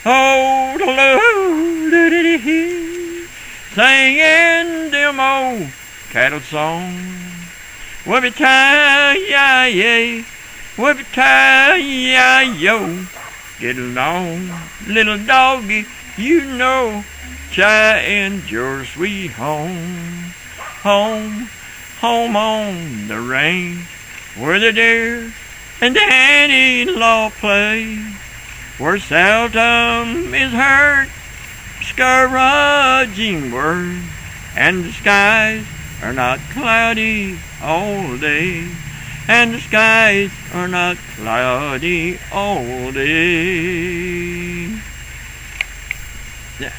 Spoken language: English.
Oh, the loo-dee-dee-dee, singing them old cattle songs. Whippy-tie-yi-yi, whippy-tie-yi-yo. Get along, little doggy, you know, and your sweet home. Home, home on the range, where the deer and the antelope play, where seldom is heard discouraging word, and the skies are not cloudy all day, and the skies are not cloudy all day. Yeah.